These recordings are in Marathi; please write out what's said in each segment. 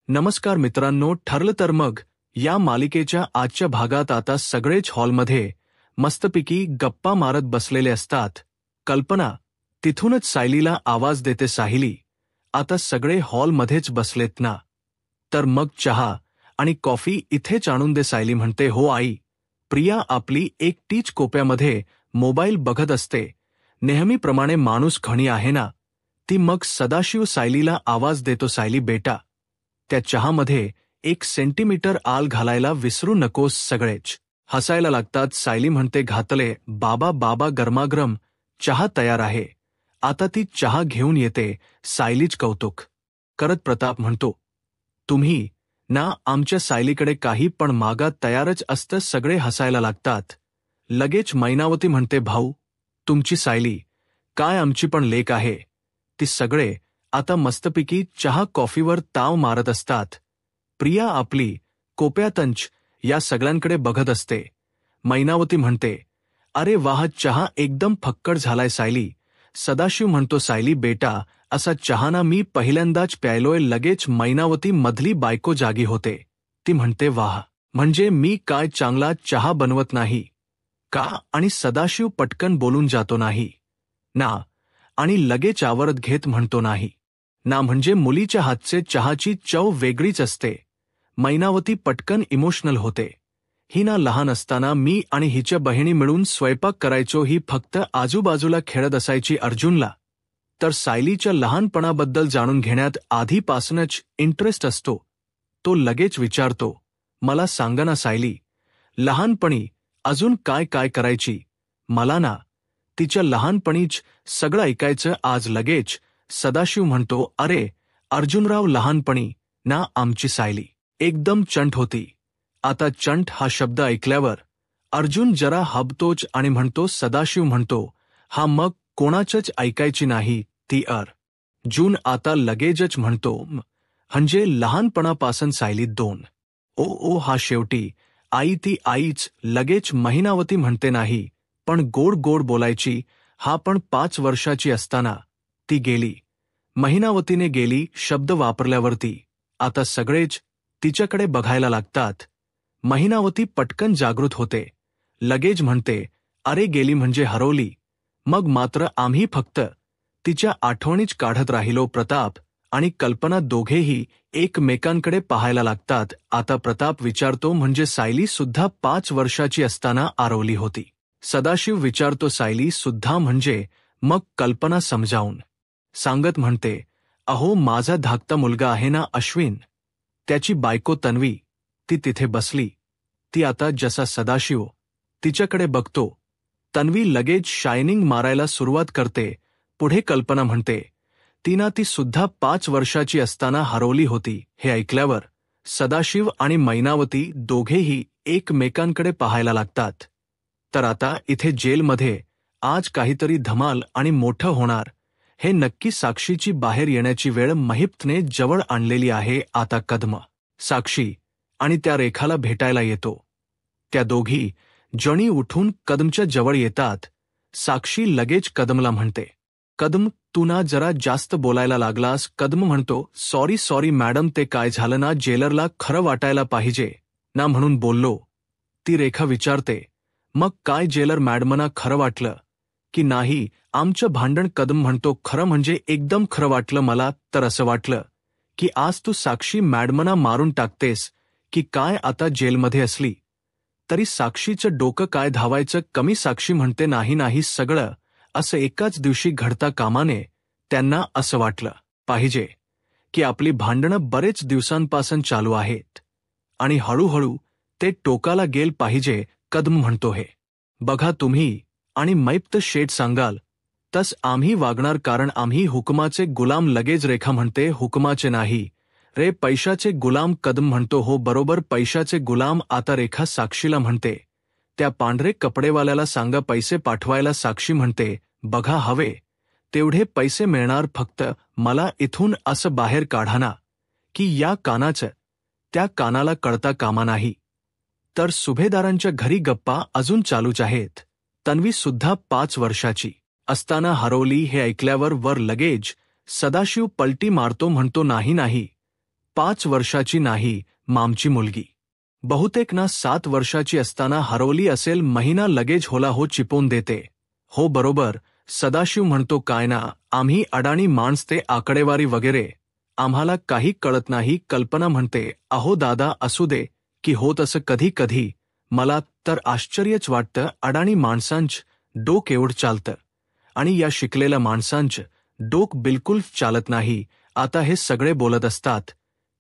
नमस्कार मित्रांनो, ठरलं तर मग या मालिकेच्या आजच्या भागात आता सगळेच हॉलमध्ये मस्तपैकी गप्पा मारत बसलेले असतात. कल्पना तिथूनच सायलीला आवाज देते, सायली आता सगळे हॉलमध्येच बसलेत ना, तर मग चहा आणि कॉफी इथेच आणून दे. सायली म्हणते, हो आई. प्रिया आपली एकटीच कोप्यामध्ये मोबाईल बघत असते. नेहमीप्रमाणे माणूस खणी आहे ना ती. मग सदाशिव सायलीला आवाज देतो, सायली बेटा त्या चहामध्ये 1 सेंटीमीटर आल घालायला विसरू नकोस. सगळेच हसायला लागतात. सायली म्हणते, घातले बाबा. बाबा गरमागरम चहा तयार आहे, आता ती चहा घेऊन येते. सायलीच कौतुक करत प्रताप म्हणतो, तुम्ही ना आमच्या सायलीकडे काही पण मागा तयारच असतं. सगळे हसायला लागतात. लगेच मैनावती म्हणते, भाऊ तुमची सायली काय आमची पण लेक आहे. ती सगळे आता मस्तपैकी चहा कॉफीवर ताव मारत असतात. प्रिया आपली कोप्यातंच या सगळ्यांकडे बघत असते. मैनावती म्हणते, अरे वाह, चहा एकदम फक्कड झालाय सायली. सदाशिव म्हणतो, सायली बेटा असा चहाना मी पहिल्यांदाच प्यायलोय. लगेच मैनावती मधली बायको जागी होते. ती म्हणते, वाह, म्हणजे मी काय चांगला चहा बनवत नाही का. आणि सदाशिव पटकन बोलून जातो, नाही ना. आणि लगेच आवरत घेत म्हणतो, नाही ना, म्हणजे मुलीच्या हातचे चहाची चव वेगळीच असते. मैनावती पटकन इमोशनल होते. ही ना लहान असताना मी आणि हिच्या बहिणी मिळून स्वयंपाक करायचो. ही फक्त आजूबाजूला खेळत असायची. अर्जुनला तर सायलीच्या लहानपणाबद्दल जाणून घेण्यात आधीपासूनच इंटरेस्ट असतो. तो लगेच विचारतो, मला सांगा ना सायली, लहानपणी अजून काय काय करायची. मला ना तिच्या लहानपणीच सगळं ऐकायचं. आज लगेच सदाशिव म्हणतो, अरे अर्जुनराव, लहानपणी ना आमची सायली एकदम चंट होती. आता चंट हा शब्द ऐकल्यावर अर्जुन जरा हबतोच आणि म्हणतो, सदाशिव म्हणतो, हा मग कोणाचंच ऐकायची नाही ती. अर्जुन आता लगेचच म्हणतो, म्हणजे लहानपणापासून सायली 2. ओ हा शेवटी आई ती आईच. लगेच मैनावती म्हणते, नाही पण गोड गोड बोलायची. हा पण 5 वर्षाची असताना ती गेली. मैनावतीने गेली शब्द वापरल्यावरती आता सगळेच तिच्याकडे बघायला लागतात. मैनावती पटकन जागृत होते. लगेच म्हणते, अरे गेली म्हणजे हरवली. मग मात्र आम्ही फक्त तिच्या आठवणीच काढत राहिलो. प्रताप आणि कल्पना दोघेही एकमेकांकडे पाहायला लागतात. आता प्रताप विचारतो, म्हणजे सायली सुद्धा 5 वर्षाची असताना हरवली होती. सदाशिव विचारतो, सायली सुद्धा म्हणजे. मग कल्पना समजावून सांगत म्हणते, अहो माझा धाकटा मुलगा आहे ना अश्विन, त्याची बायको तन्वी, ती तिथे बसली. ती आता जसा सदाशिव तिच्याकडे बघतो, तन्वी लगेच शायनिंग मारायला सुरुवात करते. पुढे कल्पना म्हणते, ती सुद्धा 5 वर्षाची असताना हरवली होती. हे ऐकल्यावर सदाशिव आणि मैनावती दोघेही एकमेकांकडे पाहायला लागतात. तर आता इथे जेलमध्ये आज काहीतरी धमाल आणि मोठं होणार हे नक्की. साक्षीची बाहेर येण्याची वेळ महिप्तने जवळ आणलेली आहे. आता कदम साक्षी आणि त्या रेखाला भेटायला येतो. त्या दोघी जणी उठून कदमच्या जवळ येतात. साक्षी लगेच कदमला म्हणते, कदम तू ना जरा जास्त बोलायला लागलास. कदम म्हणतो, सॉरी मॅडम, ते काय झालं ना, जेलरला खरं वाटायला पाहिजे ना म्हणून बोललो. ती रेखा विचारते, मग काय जेलर मॅडमना खरं वाटलं की नाही आमचं भांडण. कदम म्हणतो, खरं म्हणजे एकदम खरं वाटलं. मला तर असं वाटलं की आज तू साक्षी मॅडमना मारून टाकतेस की काय. आता जेलमध्ये असली तरी साक्षीचं डोकं काय धावायचं कमी. साक्षी म्हणते, नाही सगळं असं एकाच दिवशी घडता कामा नये. त्यांना असं वाटलं पाहिजे की आपली भांडणं बरेच दिवसांपासून चालू आहेत आणि हळूहळू ते टोकाला गेल पाहिजे. कदम म्हणतो, हे बघा तुम्ही आणि मैप्त शेठ सांगाल तस आम्ही वागणार, कारण आम्ही हुकुमाचे गुलाम. लगेच रेखा म्हणते, हुकुमाचे नाही रे, पैशाचे गुलाम. कदम म्हणतो, हो बरोबर, पैशाचे गुलाम. आता रेखा साक्षीला म्हणते, त्या पांढरे कपडेवाल्याला सांगा पैसे पाठवायला. साक्षी म्हणते, बघा हवे तेवढे पैसे मिळणार, फक्त मला इथून असं बाहेर काढा ना की या कानाचं त्या कानाला कळता कामा नाही. तर सुभेदारांच्या घरी गप्पा अजून चालूच आहेत. तन्वी सुद्धा 5 वर्षाची असताना हरवली हे ऐकल्यावर वर लगेच सदाशिव पलटी मारतो. म्हणतो, नाही 5 वर्षाची नाही, मामची मुलगी. बहुतेक ना 7 वर्षाची असताना हरवली असेल. महिना लगेच होला हो चिपवून देते. हो बरोबर, सदाशिव म्हणतो. काय ना, आम्ही अडाणी माणस, ते आकडेवारी वगैरे आम्हाला काही कळत नाही. कल्पना म्हणते, अहो दादा, असू दे की होत असं कधी कधी. मला तर आश्चर्यच वाटतं, अडाणी माणसांच डोक एवढं चालतं आणि या शिकलेल्या माणसांच डोक बिलकुल चालत नाही. आता हे सगळे बोलत असतात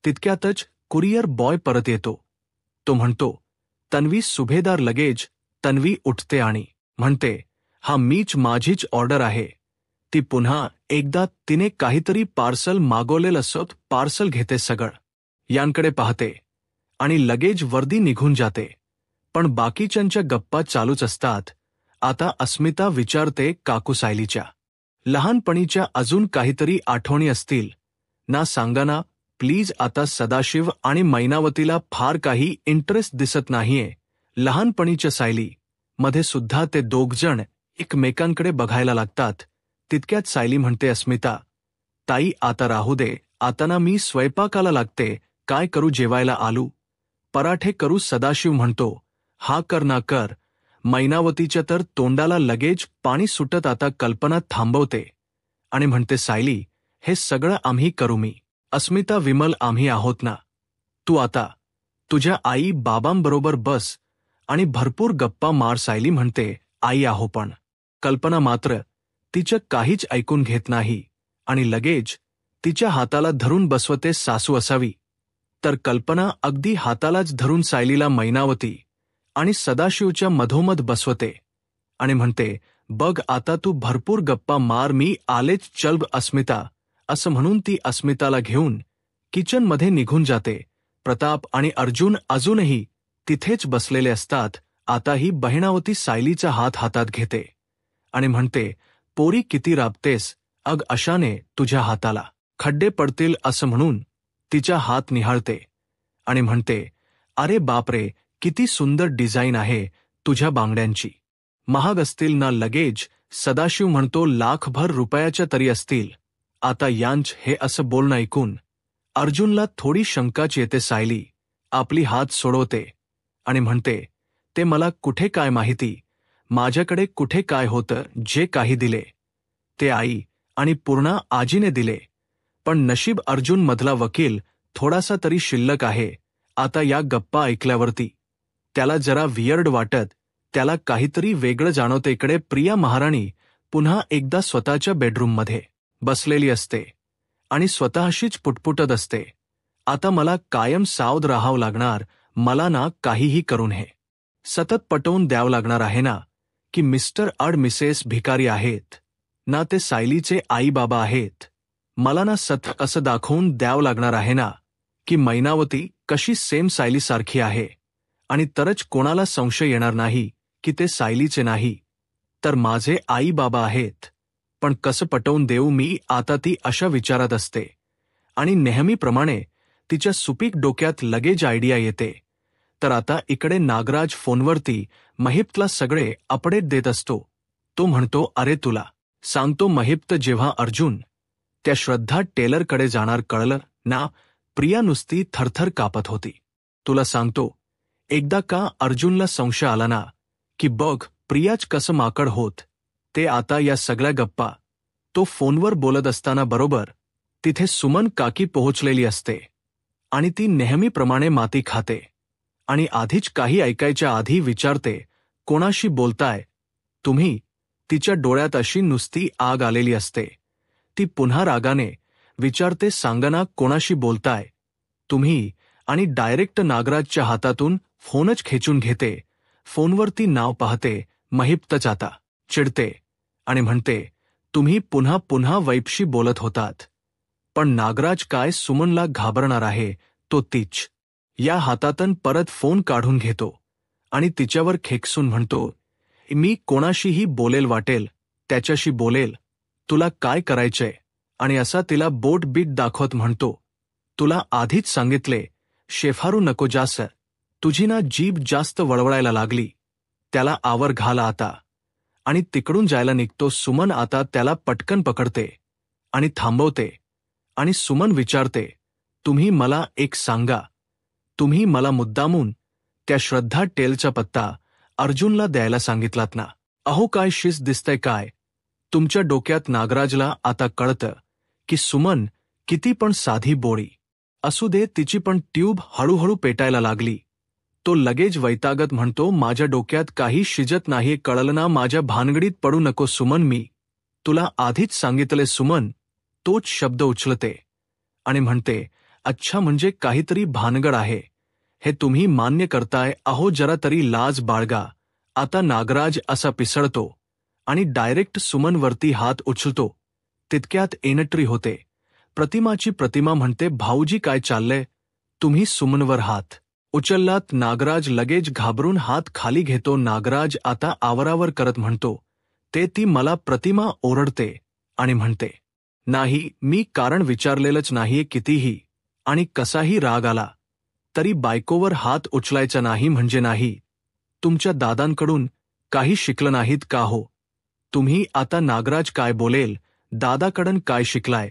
तितक्यातच कुरिअर बॉय परत येतो. तो म्हणतो, तन्वी सुभेदार. लगेच तन्वी उठते आणि म्हणते, हा मीच, माझीच ऑर्डर आहे. ती पुन्हा एकदा तिने काहीतरी पार्सल मागवलेलं असोत, पार्सल घेते, सगळं यांकडे पाहते आणि लगेच वर्दी निघून जाते. पण बाकीच्यांच्या गप्पा चालूच असतात. आता अस्मिता विचारते, काकू सायलीच्या लहानपणीच्या अजून काहीतरी आठवणी असतील ना, सांगा ना प्लीज. आता सदाशिव आणि मैनावतीला फार काही इंटरेस्ट दिसत नाहीये लहानपणीच्या सायली मध्ये सुद्धा. ते दोघजण एकमेकांकडे बघायला लागतात. तितक्यात सायली म्हणते, अस्मिता ताई आता राहू दे, आता ना मी स्वयंपाकाला लागते. काय करू, जेवायला आलू पराठे करू. सदाशिव म्हणतो, हा कर ना कर. मैनावतीच्या तर तोंडाला लगेच पाणी सुटत. आता कल्पना थांबवते आणि म्हणते, सायली हे सगळं आम्ही करू. मी, अस्मिता, विमल आम्ही आहोत ना. तू आता तुझ्या आई बाबांबरोबर बस आणि भरपूर गप्पा मार. सायली म्हणते, आई आहो. पण कल्पना मात्र तिचं काहीच ऐकून घेत नाही आणि लगेच तिच्या हाताला धरून बसवते. सासू असावी तर कल्पना अगदी हातालाच धरून सायलीला मैनावती आणि सदाशिवच्या मधोमध बसवते आणि म्हणते, बघ आता तू भरपूर गप्पा मार, मी आलेच, चल अस्मिता. असं म्हणून ती अस्मिताला घेऊन किचनमध्ये निघून जाते. प्रताप आणि अर्जुन अजूनही तिथेच बसलेले असतात. आता ही बहिणावती सायलीचा हात हातात घेते आणि म्हणते, पोरी किती राबतेस, अग अशाने तुझ्या हाताला खड्डे पडतील. असं म्हणून तिचा हात निहाळते आणि म्हणते, अरे बापरे, किती सुंदर डिझाईन आहे तुझ्या बांगड्यांची, महाग असतील ना. लगेच सदाशिव म्हणतो, लाखभर रुपयाच्या तरी असतील. आता यांच हे असं बोलणं ऐकून अर्जुनला थोडी शंकाच येते. सायली आपली हात सोडवते आणि म्हणते, ते मला कुठे काय माहिती, माझ्याकडे कुठे काय होतं. जे काही दिले ते आई आणि पूर्णा आजीने दिले. पण नशीब अर्जुन मधला वकील थोडासा तरी शिल्लक आहे. आता या गप्पा ऐकल्यावरती त्याला जरा वियर्ड वाटत, त्याला काहीतरी वेगळं जाणवते. इकडे प्रिया महाराणी पुन्हा एकदा स्वतःच्या बेडरूममध्ये बसलेली असते आणि स्वतःशीच पुटपुटत असते, आता मला कायम सावध राहावं लागणार. मला ना काहीही करून हे सतत पटवून द्यावं लागणार आहे ना की मिस्टर अड मिसेस भिकारी आहेत ना, ते सायलीचे आई बाबा आहेत. मला ना सतत असं दाखवून द्यावं लागणार आहे ना की मैनावती कशी सेम सायलीसारखी आहे, आणि तरच कोणाला संशय येणार नाही की ते सायलीचे नाही तर माझे आई बाबा आहेत. पण कसं पटवून देऊ मी, आता ती अशा विचारात असते आणि नेहमीप्रमाणे तिच्या सुपीक डोक्यात लगेच आयडिया येते. तर आता इकडे नागराज फोनवरती महिप्तला सगळे अपडेट देत असतो. तो म्हणतो, अरे तुला सांगतो महिप्त, जेव्हा अर्जुन त्या श्रद्धा टेलरकडे जाणार कळलं ना, प्रिया नुसती थरथर कापत होती. तुला सांगतो, एकदा का अर्जुनला संशय आला ना की बघ प्रियाच कसं माकड होत ते. आता या सगळ्या गप्पा तो फोनवर बोलत असताना बरोबर तिथे सुमन काकी पोहोचलेली असते आणि ती नेहमीप्रमाणे माती खाते आणि आधीच काही ऐकायच्या आधी विचारते, कोणाशी बोलताय तुम्ही. तिच्या डोळ्यात अशी नुसती आग आलेली असते. ती पुन्हा रागाने विचारते, सांगना कोणाशी बोलताय तुम्ही, आणि डायरेक्ट नागराजच्या हातातून फोनच खेचून घेते. फोनवरती नाव पाहते, महिप्तच. आता चिडते आणि म्हणते, तुम्ही पुन्हा पुन्हा वैपशी बोलत होतात. पण नागराज काय सुमनला घाबरणार आहे, तो तीच या हातातून परत फोन काढून घेतो आणि तिच्यावर खेकसून म्हणतो, मी कोणाशीही बोलेल, वाटेल त्याच्याशी बोलेल, तुला काय करायचंय. आणि असा तिला बोट बीट दाखवत म्हणतो, तुला आधीच सांगितले शेफारू नको जास्त, तुझी ना जीभ जास्त वळवळायला लागली, त्याला आवर घाला आता. आणि तिकडून जायला निघतो. सुमन आता त्याला पटकन पकडते आणि थांबवते आणि सुमन विचारते, तुम्ही मला एक सांगा, तुम्ही मला मुद्दामून त्या श्रद्धा टेलचा पत्ता अर्जुनला द्यायला सांगितलात ना? अहो काय शिस दिसतंय काय? तुमच्या डोक्यात नागराजला आता कळतं की सुमन किती पण साधी बोळी असू दे, तिची पण ट्यूब हळूहळू पेटायला लागली. तो लगेच वैतागत म्हणतो, माझ्या डोक्यात काही शिजत नाही, कळलं ना? माझ्या भानगडीत पडू नको सुमन, मी तुला आधीच सांगितले. सुमन तोच शब्द उचलते आणि म्हणते, अच्छा म्हणजे काहीतरी भानगड आहे हे तुम्ही मान्य करताय? अहो जरा तरी लाज बाळगा. आता नागराज असा पिसळतो आणि डायरेक्ट सुमनवरती हात उचलतो. तितक्यात एंट्री होते प्रतिमाची. प्रतिमा म्हणते, भाऊजी काय चाललंय? तुम्ही सुमनवर हात उचललात? नागराज लगेच घाबरून हात खाली घेतो. नागराज आता आवरावर करत म्हणतो, ते ती मला. प्रतिमा ओरडते आणि म्हणते, नाही, मी कारण विचारलेलंच नाहीये. कितीही आणि कसाही राग आला तरी बायकोवर हात उचलायचा नाही म्हणजे नाही. तुमच्या दादांकडून काही शिकलं नाहीत का हो तुम्ही? आता नागराज काय बोलेल, दादाकडून काय शिकलाय?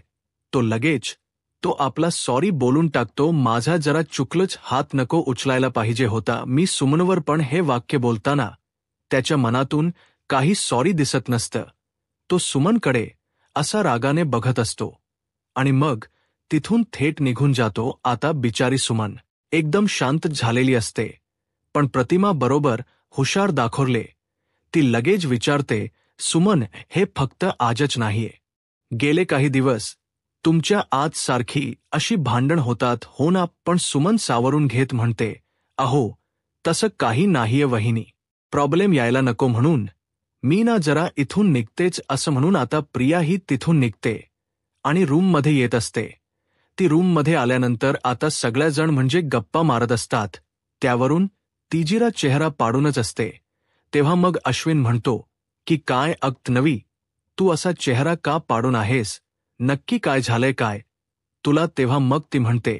तो आपला सॉरी बोलून टाकतो. माझा जरा चुकलंच, हात नको उचलायला पाहिजे होता मी सुमनवर. पण हे वाक्य बोलताना त्याच्या मनातून काही सॉरी दिसत नसतं. तो सुमनकडे असा रागाने बघत असतो आणि मग तिथून थेट निघून जातो. आता बिचारी सुमन एकदम शांत झालेली असते, पण प्रतिमा बरोबर हुशार दाखवले. ती लगेच विचारते, सुमन हे फक्त आजच नाहीये, गेले काही दिवस तुमच्या आज सारखी अशी भांडण होतात हो ना? पण सुमन सावरून घेत म्हणते, अहो तसं काही नाहीये वहिनी, प्रॉब्लेम यायला नको म्हणून मी ना जरा इथून निघतेच. असं म्हणून आता प्रियाही तिथून निघते आणि रूममध्ये येत असते. ती रूममध्ये आल्यानंतर आता सगळेजण म्हणजे गप्पा मारत असतात. त्यावरून तिजीरा चेहरा पाडूनच असते. तेव्हा मग अश्विन म्हणतो की काय नवी, तू असा चेहरा का पाडून आहेस? नक्की काय झालंय काय तुला? तेव्हा मग ती म्हणते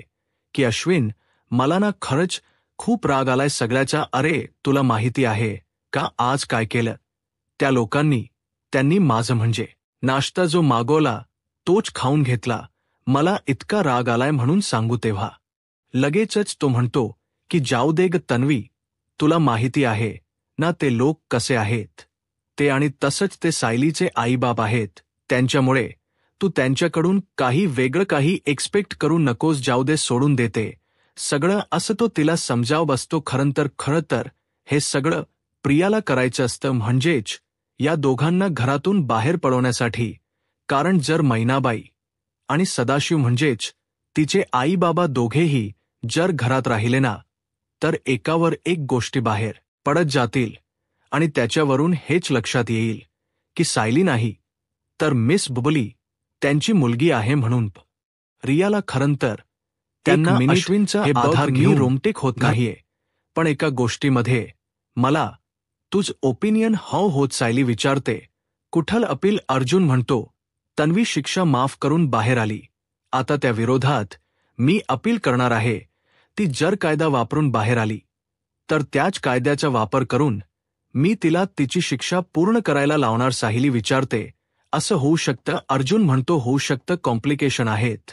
की अश्विन, मला ना खरंच खूप राग आलाय सगळ्याचा. अरे तुला माहिती आहे का आज काय केलं त्या लोकांनी? त्यांनी माझं म्हणजे नाश्ता जो मागवला तोच खाऊन घेतला. मला इतका राग आलाय म्हणून सांगू. तेव्हा लगेचच तो म्हणतो की जाऊ दे ग तन्वी, तुला माहिती आहे ना ते लोक कसे आहेत ते, आणि तसंच ते सायलीचे आईबाप आहेत. त्यांच्यामुळे तू त्यांच्याकडून काही वेगळं काही एक्सपेक्ट करू नकोस. जाऊ दे, सोडून देते सगळं असं तो तिला समजाव बसतो. खरं तर हे सगळं प्रियाला करायचं असतं, म्हणजेच या दोघांना घरातून बाहेर पडवण्यासाठी. कारण जर मैनाबाई आणि सदाशिव म्हणजेच तिचे आई बाबा दोघेही जर घरात राहिले ना, तर एकावर एक गोष्टी बाहेर पडत जातील आणि त्याच्यावरून हेच लक्षात येईल की सायली नाही तर मिस बुबली त्यांची मुलगी आहे म्हणून. रियाला खरं तर त्यांना अश्विनचा आधार घेऊन रोमटेक होत नाहीये, पण एका गोष्टीमध्ये मला तुझ ओपिनियन हवं होत? सायली विचारते. कुठल अपील? अर्जुन म्हणतो, तन्वी शिक्षा माफ करून बाहेर आली, आता त्या विरोधात मी अपील करणार आहे. ती जर कायदा वापरून बाहेर आली तर त्याच कायद्याचा वापर करून मी तिला तिची शिक्षा पूर्ण करायला लावणार. सायली विचारते, असं होऊ शकतं? अर्जुन म्हणतो, होऊ शकतं, कॉम्प्लिकेशन आहेत,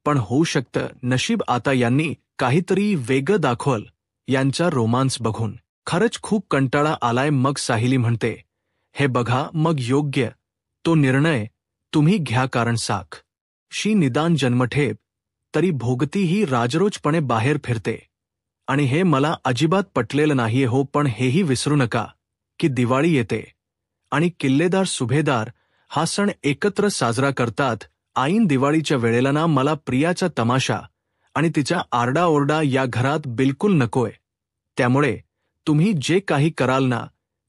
पण होऊ शकतं. नशीब आता यांनी काहीतरी वेगळं दाखवल. यांचा रोमांस बघून खरंच खूप कंटाळा आलाय. मग सायली म्हणते, हे बघा, मग योग्य तो निर्णय तुम्ही घ्या, कारण साक्षी निदान जन्मठेप तरी भोगती ही राजरोजपणे बाहेर फिरते आणि हे मला अजिबात पटलेलं नाहीये हो. पण हेही विसरू नका की दिवाळी येते आणि किल्लेदार सुभेदार हा सण एकत्र साजरा करतात. ऐन दिवाळीच्या वेळेला ना मला प्रियाचा तमाशा आणि तिचा आरडाओरडा या घरात बिलकुल नकोय. त्यामुळे तुम्ही जे काही कराल ना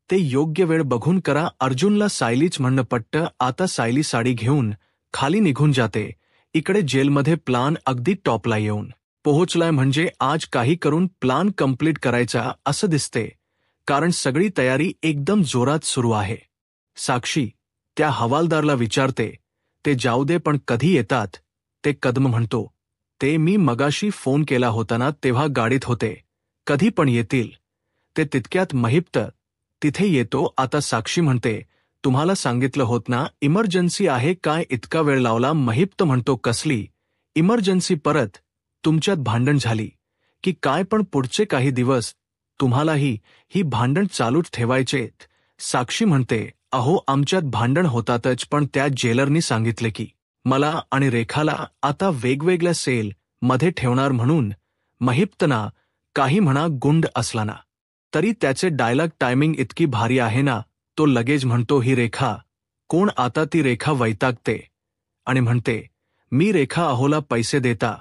ते योग्य वेळ बघून करा. अर्जुनला सायलीच म्हणणं पटतं. आता सायली साडी घेऊन खाली निघून जाते. इकडे जेलमध्ये प्लान अगदी टॉपला येऊन पोहोचलाय, म्हणजे आज काही करून प्लान कंप्लीट करायचा असं दिसते, कारण सगळी तयारी एकदम जोरात सुरू आहे. साक्षी त्या हवालदारला विचारते, ते जाऊ दे पण कधी येतात ते? कदम म्हणतो, ते मी मगाशी फोन केला होता ना तेव्हा गाडीत होते, कधी पण येतील ते. तितक्यात महिप्त तिथे येतो. आता साक्षी म्हणते, तुम्हाला सांगितलं होत ना इमर्जन्सी आहे, काय इतका वेळ लावला? महिप्त म्हणतो, कसली इमर्जन्सी? परत तुमच्यात भांडण झाली की काय, पण पुढचे काही दिवस तुम्हालाही ही भांडण चालूच ठेवायचेत. साक्षी म्हणते, अहो आमच्यात भांडण होतातच, पण त्या जेलरनी सांगितले की मला आणि रेखाला आता वेगवेगळ्या सेल मध्ये ठेवणार म्हणून. महिप्तना काही म्हणा गुंड असला ना तरी त्याचे डायलॉग टायमिंग इतकी भारी आहे ना. तो लगेच म्हणतो, ही रेखा कोण? आता ती रेखा वैतागते आणि म्हणते, मी रेखा अहोला पैसे देता,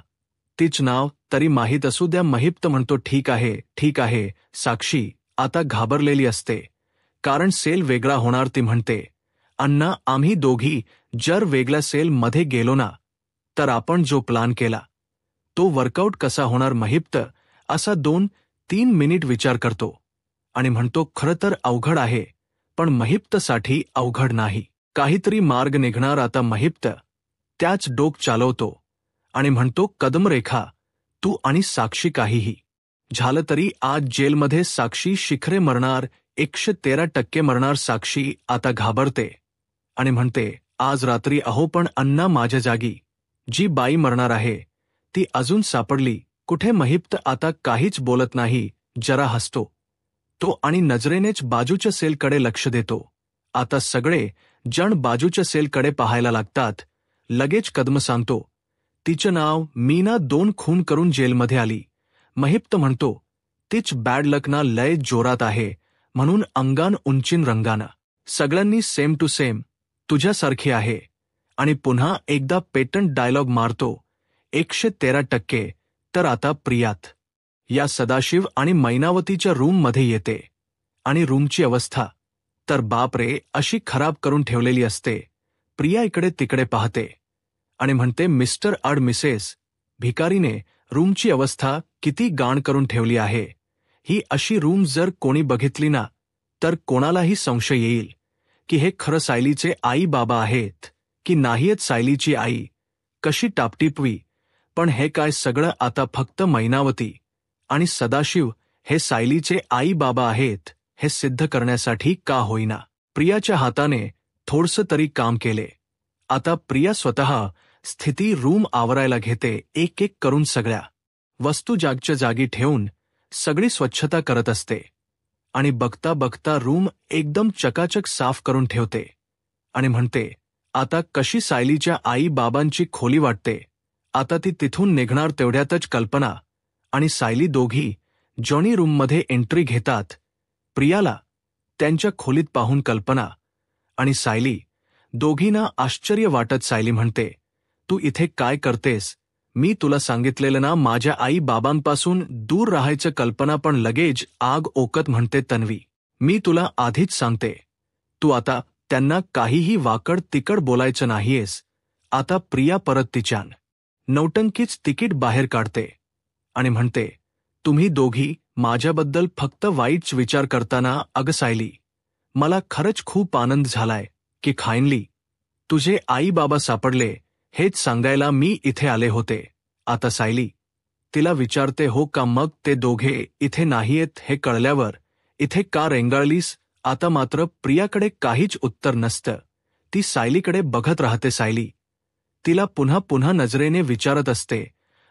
तीच नाव तरी माहीत असू द्या. महिप्त म्हणतो, ठीक आहे ठीक आहे. साक्षी आता घाबरलेली असते कारण सेल वेगळा होणार. ती म्हणते, अण्णा आम्ही दोघी जर वेगळ्या सेल मध्ये गेलो ना तर आपण जो प्लान केला तो वर्कआउट कसा होणार? महिप्त असा 2-3 मिनिट विचार करतो आणि म्हणतो, खरं तर अवघड आहे, पण महिप्तसाठी अवघड नाही. काहीतरी मार्ग निघणार. आता महिप्त त्याच डोक चालवतो आणि म्हणतो, कदम रेखा तू आणि साक्षी काहीही झालं तरी आज जेलमध्ये साक्षी शिखरे मरणार, 113% मरणार. साक्षी आता घाबरते आणि म्हणते, आज रात्री अहो पण अण्णा माझ्या जागी जी बाई मरणार आहे ती अजून सापडली कुठे? महिप्त आता काहीच बोलत नाही, जरा हसतो तो आणि नजरेनेच बाजूच्या सेलकडे लक्ष देतो. आता सगळे जण बाजूच्या सेलकडे पाहायला लागतात. लगेच कदम सांगतो, तिचं नाव मीना 2 खून करून जेलमध्ये आली. महिप्त म्हणतो, तीच बॅड लक ना लय जोरात आहे म्हणून अंगान उंचीन रंगाना सगळ्यांनी सेम टू सेम तुझ्यासारखी आहे. आणि पुन्हा एकदा पेटंट डायलॉग मारतो, 113%. तर आता प्रियात या सदाशिव आणि मैनावतीच्या रूममध्ये येते आणि रूमची अवस्था तर बापरे अशी खराब करून ठेवलेली असते. प्रिया इकडे तिकडे पाहते आणि म्हणते, मिस्टर अड मिसेस भिकारीने रूमची अवस्था किती गाण करून ठेवली आहे. ही अशी रूम जर कोणी बघितली ना तर कोणालाही संशय येईल की हे खरं सायलीचे आई बाबा आहेत की नाहीयेत. सायलीची आई कशी टापटिपवी, पण हे काय सगळं आता फक्त मैनावती आणि सदाशिव हे सायलीचे आई बाबा आहेत हे सिद्ध करण्यासाठी का होईना प्रियाच्या हाताने थोडसं तरी काम केले. आता प्रिया स्वतः स्थिती रूम आवरायला घेते, एक एक करून सगळ्या वस्तू जागच्या जागी ठेवून सगळी स्वच्छता करत असते आणि बघता बघता रूम एकदम चकाचक साफ करून ठेवते आणि म्हणते, आता कशी सायलीच्या आई बाबांची खोली वाटते. आता ती तिथून निघणार तेवढ्यातच कल्पना आणि सायली दोघी जॉनी रूममध्ये एंट्री घेतात. प्रियाला त्यांच्या खोलीत पाहून कल्पना आणि सायली दोघींना आश्चर्य वाटत सायली म्हणते, तू इथे काय करतेस? मी तुला सांगितलेलं ना माझ्या आई बाबांपासून दूर राहायचं. कल्पना पण लगेच आग ओकत म्हणते, तन्वी मी तुला आधीच सांगते, तू आता त्यांना काहीही वाकड तिकड बोलायचं नाहीयेस. आता प्रिया परत तिच्यान नौटंकीच तिकीट बाहेर काढते आणि म्हणते, तुम्ही दोघी माझ्याबद्दल फक्त वाईटच विचार करताना. अगं सायली, मला खरंच खूप आनंद झालाय की फायनली तुझे आई बाबा सापडले हेच सांगायला मी इथे आले होते. आता सायली तिला विचारते, हो का? मग ते दोघे इथे नाहीयेत हे कळल्यावर इथे का रेंगाळलीस? आता मात्र प्रियाकडे काहीच उत्तर नसतं. ती सायलीकडे बघत राहते. सायली तिला पुन्हा पुन्हा नजरेने विचारत असते,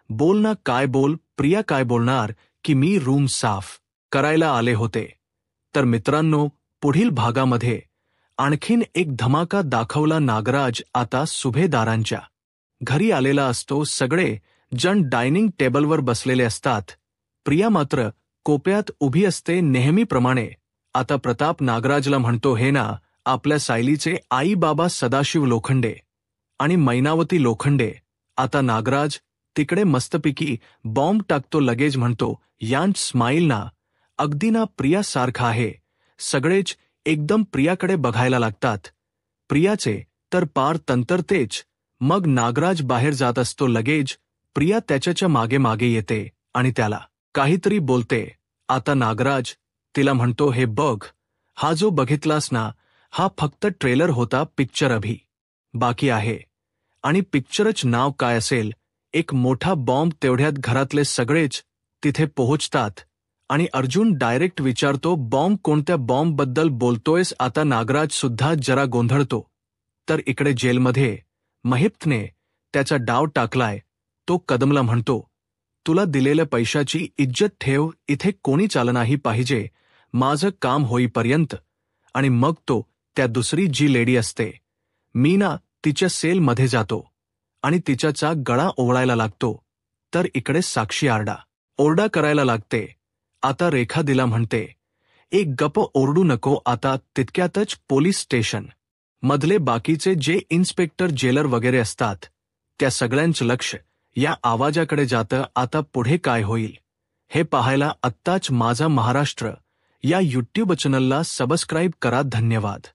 बोल ना, काय बोल. प्रिया काय बोलणार की मी रूम साफ करायला आले होते. तर मित्रांनो, पुढील भागामध्ये आणखीन एक धमाका दाखवला. नागराज आता सुभेदारांच्या घरी आलेला असतो. सगळे जण डायनिंग टेबलवर बसलेले असतात. प्रिया मात्र कोपऱ्यात उभी असते नेहमीप्रमाणे. आता प्रताप नागराजला म्हणतो, हे ना आपल्या सायलीचे आई बाबा सदाशिव लोखंडे आणि मैनावती लोखंडे. आता नागराज तिकडे मस्तपैकी बॉम्ब टाकतो. लगेच म्हणतो, यांच स्माईल ना अगदी ना प्रियासारखा आहे. सगळेच एकदम प्रियाकडे बघायला लागतात. प्रियाचे तर पार तंतरतेच. मग नागराज बाहेर जात असतो. लगेच प्रिया त्याच्या मागे मागे येते आणि त्याला काहीतरी बोलते. आता नागराज तिला म्हणतो, हे बघ, हा जो बघितलास ना हा फक्त ट्रेलर होता, पिक्चर अभी बाकी आहे. आणि पिक्चरच नाव काय असेल? एक मोठा बॉम्ब. तेवढ्यात घरातले सगळेच तिथे पोहोचतात आणि अर्जुन डायरेक्ट विचारतो, बॉम्ब कोणत्या बॉम्बबद्दल बोलतोयस? आता नागराज सुद्धा जरा गोंधळतो. तर इकडे जेलमध्ये महिप्तने त्याचा डाव टाकलाय. तो कदमला म्हणतो, तुला दिलेल्या पैशाची इज्जत ठेव, इथे कोणी चालनाही पाहिजे माझं काम होईपर्यंत. आणि मग तो त्या दुसरी जी लेडी असते मीना, तिच्या सेलमध्ये जातो आणि तिच्याचा गळा ओवळायला लागतो. तर इकडे साक्षी ओरडा करायला लागते. आता रेखा दिला म्हणते, एक गप ओरडू नको आता. तितक्यातच पोलीस स्टेशन मधले बाकीचे जे इन्स्पेक्टर जेलर वगैरे असतात त्या सगळ्यांचं लक्ष या आवाजाकडे जातं. आता पुढे काय होईल हे पाहायला आत्ताच माझा महाराष्ट्र या यूट्यूब चॅनलला सबस्क्राईब करा. धन्यवाद.